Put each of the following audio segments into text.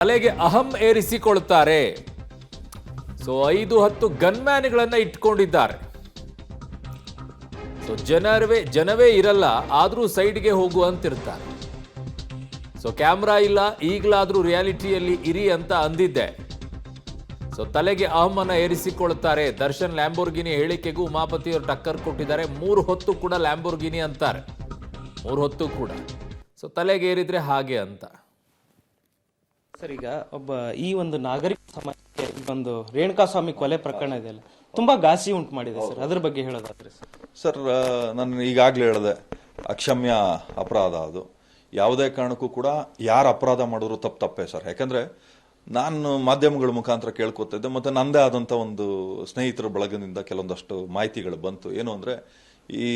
ತಲೆಗೆ ಅಹಂ ಏರಿಸಿಕೊಳ್ಳುತ್ತಾರೆ. ಸೊ 5-10 ಗನ್ಮ್ಯಾನ್ಗಳನ್ನ ಇಟ್ಕೊಂಡಿದ್ದಾರೆ. ಸೊ ಜನವೇ ಇರಲ್ಲ, ಆದ್ರೂ ಸೈಡ್ಗೆ ಹೋಗುವಂತಿರ್ತಾರೆ. ಸೊ ಕ್ಯಾಮ್ರಾ ಇಲ್ಲ, ಈಗಲಾದ್ರೂ ರಿಯಾಲಿಟಿಯಲ್ಲಿ ಇರಿ ಅಂತ ಅಂದಿದ್ದೆ. ಸೊ ತಲೆಗೆ ಅಹಮನ್ನ ಏರಿಸಿಕೊಳ್ಳುತ್ತಾರೆ. ದರ್ಶನ್ ಲ್ಯಾಂಬೋರ್ಗಿನಿ ಹೇಳಿಕೆಗೂ ಉಮಾಪತಿಯವರು ಟಕ್ಕರ್ ಕೊಟ್ಟಿದ್ದಾರೆ. 3 ಹೊತ್ತು ಕೂಡ ಲ್ಯಾಂಬೋರ್ಗಿನಿ ಅಂತಾರೆ, 3 ಹೊತ್ತು ಕೂಡ. ಸೊ ತಲೆಗೆ ಏರಿದ್ರೆ ಹಾಗೆ ಅಂತ. ಸರ್, ಈಗ ಈ ಒಂದು ನಾಗರಿಕ ಸಮಾಜಕ್ಕೆ ಒಂದು ರೇಣುಕಾಸ್ವಾಮಿ ಕೊಲೆ ಪ್ರಕರಣ ಇದೆಯಲ್ಲ, ತುಂಬಾ ಘಾಸಿ ಉಂಟು ಮಾಡಿದೆ ಸರ್. ಅದ್ರ ಬಗ್ಗೆ ಹೇಳೋದಾದ್ರೆ ಸರ್, ನಾನು ಈಗಾಗಲೇ ಹೇಳಿದೆ, ಅಕ್ಷಮ್ಯ ಅಪರಾಧ ಅದು. ಯಾವುದೇ ಕಾರಣಕ್ಕೂ ಕೂಡ ಯಾರು ಅಪರಾಧ ಮಾಡಿದ್ರು ತಪ್ಪೇ ಸರ್. ಯಾಕಂದ್ರೆ ನಾನು ಮಾಧ್ಯಮಗಳ ಮುಖಾಂತರ ಕೇಳ್ಕೊತಿದ್ದೆ, ಮತ್ತೆ ನಂದೇ ಆದಂತ ಒಂದು ಸ್ನೇಹಿತರ ಬಳಗದಿಂದ ಕೆಲವೊಂದಷ್ಟು ಮಾಹಿತಿಗಳು ಬಂತು. ಏನು ಅಂದ್ರೆ, ಈ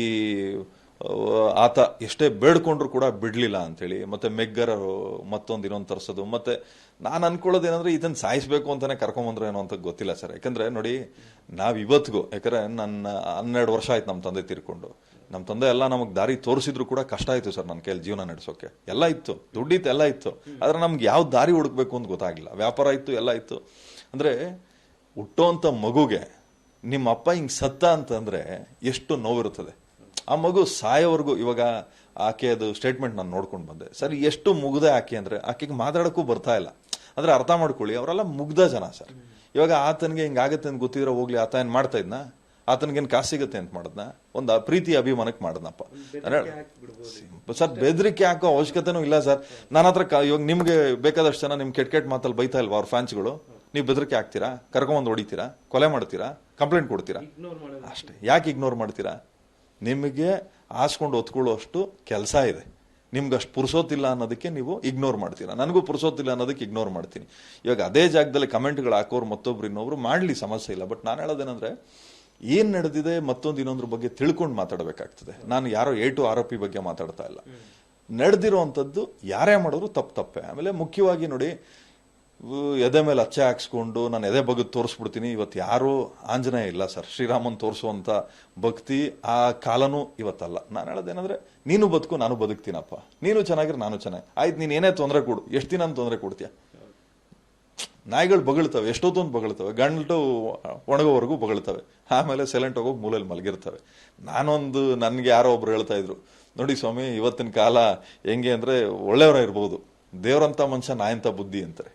ಆತ ಎಷ್ಟೇ ಬೇಡ್ಕೊಂಡ್ರು ಕೂಡ ಬಿಡ್ಲಿಲ್ಲ ಅಂತೇಳಿ, ಮತ್ತೆ ಮೆಗ್ಗರ ಮತ್ತೊಂದು ಇನ್ನೊಂದು ತರಿಸೋದು. ಮತ್ತೆ ನಾನು ಅನ್ಕೊಳ್ಳೋದೇನಂದ್ರೆ, ಇದನ್ನ ಸಾಯಿಸ್ಬೇಕು ಅಂತಾನೆ ಕರ್ಕೊಂಬಂದ್ರು ಏನೋ ಅಂತ ಗೊತ್ತಿಲ್ಲ ಸರ್. ಯಾಕಂದ್ರೆ ನೋಡಿ, ನಾವ್ ಇವತ್ತಿಗೂ, ಯಾಕಂದ್ರೆ ನನ್ನ 12 ವರ್ಷ ಆಯ್ತು ನಮ್ಮ ತಂದೆ ತೀರ್ಕೊಂಡು. ನಮ್ಮ ತಂದೆ ಎಲ್ಲ ನಮಗ್ ದಾರಿ ತೋರಿಸಿದ್ರು ಕೂಡ ಕಷ್ಟ ಆಯ್ತು ಸರ್ ನನ್ನ ಕೈಯಲ್ಲಿ ಜೀವನ ನಡೆಸೋಕೆ. ಎಲ್ಲ ಇತ್ತು, ದುಡ್ಡಿತ್ತು, ಎಲ್ಲ ಇತ್ತು, ಆದ್ರೆ ನಮ್ಗೆ ಯಾವ ದಾರಿ ಹುಡುಕ್ಬೇಕು ಅಂತ ಗೊತ್ತಾಗಿಲ್ಲ. ವ್ಯಾಪಾರ ಇತ್ತು, ಎಲ್ಲ ಇತ್ತು. ಅಂದ್ರೆ ಹುಟ್ಟೋಂತ ಮಗುಗೆ ನಿಮ್ಮ ಅಪ್ಪ ಹಿಂಗ್ ಸತ್ತ ಅಂತಂದ್ರೆ ಎಷ್ಟು ನೋವಿರುತ್ತದೆ. ಆ ಮಗು ಸಾಯೋವರೆಗೂ, ಇವಾಗ ಆಕೆಯದು ಸ್ಟೇಟ್ಮೆಂಟ್ ನಾನು ನೋಡ್ಕೊಂಡು ಬಂದೆ ಸರ್. ಎಷ್ಟು ಮುಗ್ದೆ ಆಕೆ ಅಂದ್ರೆ, ಆಕೆಗೆ ಮಾತಾಡಕ್ಕೂ ಬರ್ತಾ ಇಲ್ಲ. ಅಂದ್ರೆ ಅರ್ಥ ಮಾಡ್ಕೊಳ್ಳಿ, ಅವರೆಲ್ಲ ಮುಗ್ಧ ಜನ ಸರ್. ಇವಾಗ ಆತನಿಗೆ ಹಿಂಗಾಗತ್ತೆ ಅಂತ ಗೊತ್ತಿದ್ರೆ ಹೋಗ್ಲಿ, ಆತ ಏನ್ ಮಾಡ್ತಾ ಇದ್ನ? ಆತನಿಗೇನು ಕಾಸು ಸಿಗುತ್ತೆ ಅಂತ ಮಾಡದ್ನ? ಒಂದು ಪ್ರೀತಿ ಅಭಿಮಾನಕ್ಕೆ ಮಾಡದ್ನಪ್ಪ ಸರ್. ಬೆದರಿಕೆ ಹಾಕೋ ಅವಶ್ಯಕತೆನೂ ಇಲ್ಲ ಸರ್. ನನ್ನ ಹತ್ರ ಇವಾಗ ನಿಮ್ಗೆ ಬೇಕಾದಷ್ಟು ಜನ ನಿಮ್ ಕೆಟ್ಟ ಮಾತಲ್ಲಿ ಬೈತಾ ಇಲ್ವಾ ಅವ್ರ ಫ್ಯಾನ್ಸ್ಗಳು? ನೀವು ಬೆದರಿಕೆ ಹಾಕ್ತೀರಾ, ಕರ್ಕೊಂಬಂದು ಹೊಡಿತೀರಾ, ಕೊಲೆ ಮಾಡ್ತೀರಾ, ಕಂಪ್ಲೇಂಟ್ ಕೊಡ್ತೀರಾ, ಅಷ್ಟೇ. ಯಾಕೆ ಇಗ್ನೋರ್ ಮಾಡ್ತೀರಾ? ನಿಮಗೆ ಆಸ್ಕೊಂಡು ಒತ್ಕೊಳ್ಳುವಷ್ಟು ಕೆಲಸ ಇದೆ, ನಿಮ್ಗೆ ಅಷ್ಟು ಪುರ್ಸೋತಿಲ್ಲ ಅನ್ನೋದಕ್ಕೆ ನೀವು ಇಗ್ನೋರ್ ಮಾಡ್ತೀರಾ. ನನಗೂ ಪುರ್ಸೋತಿಲ್ಲ ಅನ್ನೋದಕ್ಕೆ ಇಗ್ನೋರ್ ಮಾಡ್ತೀನಿ. ಇವಾಗ ಅದೇ ಜಾಗದಲ್ಲಿ ಕಮೆಂಟ್ಗಳು ಹಾಕೋರು ಮತ್ತೊಬ್ರು ಇನ್ನೊಬ್ರು ಮಾಡ್ಲಿ, ಸಮಸ್ಯೆ ಇಲ್ಲ. ಬಟ್ ನಾನು ಹೇಳೋದೇನಂದ್ರೆ, ಏನ್ ನಡೆದಿದೆ ಮತ್ತೊಂದು ಇನ್ನೊಂದ್ರ ಬಗ್ಗೆ ತಿಳ್ಕೊಂಡು ಮಾತಾಡಬೇಕಾಗ್ತದೆ. ನಾನು ಯಾರೋ ಆರೋಪಿ ಬಗ್ಗೆ ಮಾತಾಡ್ತಾ ಇಲ್ಲ. ನಡೆದಿರುವಂಥದ್ದು ಯಾರೇ ಮಾಡೋರು ತಪ್ಪೇ. ಆಮೇಲೆ ಮುಖ್ಯವಾಗಿ ನೋಡಿ, ಎದೆ ಮೇಲೆ ಅಚ್ಚೆ ಹಾಕ್ಸ್ಕೊಂಡು ನಾನು ಎದೆ ಬಗ್ಗೆ ತೋರಿಸ್ಬಿಡ್ತೀನಿ. ಇವತ್ತು ಯಾರು ಆಂಜನೇಯ ಇಲ್ಲ ಸರ್. ಶ್ರೀರಾಮನ್ ತೋರಿಸುವಂತ ಭಕ್ತಿ ಆ ಕಾಲನೂ ಇವತ್ತಲ್ಲ. ನಾನು ಹೇಳೋದೇನಂದ್ರೆ, ನೀನು ಬದುಕು, ನಾನು ಬದುಕ್ತೀನಪ್ಪ. ನೀನು ಚೆನ್ನಾಗಿರೋ, ನಾನು ಚೆನ್ನಾಗಿ ಆಯ್ತು. ನೀನ್ ಏನೇ ತೊಂದರೆ ಕೊಡು, ಎಷ್ಟು ದಿನ ತೊಂದರೆ ಕೊಡ್ತೀಯ? ನಾಯಿಗಳು ಬಗಳ್ತವೆ, ಎಷ್ಟೊತ್ತೊಂದು ಬಗಳ್ತವೆ, ಗಂಟು ಒಣಗೋವರೆಗೂ ಬಗಳ್ತವೆ, ಆಮೇಲೆ ಸೈಲೆಂಟ್ ಹೋಗೋ ಮೂಲೆಯಲ್ಲಿ ಮಲಗಿರ್ತವೆ. ನನ್ಗೆ ಯಾರೋ ಒಬ್ರು ಹೇಳ್ತಾ ಇದ್ರು, ನೋಡಿ ಸ್ವಾಮಿ, ಇವತ್ತಿನ ಕಾಲ ಹೆಂಗೆ ಅಂದ್ರೆ, ಒಳ್ಳೆಯವರ ಇರ್ಬೋದು, ದೇವರಂತ ಮನುಷ್ಯ ನಾಯಂತ ಬುದ್ಧಿ ಅಂತಾರೆ.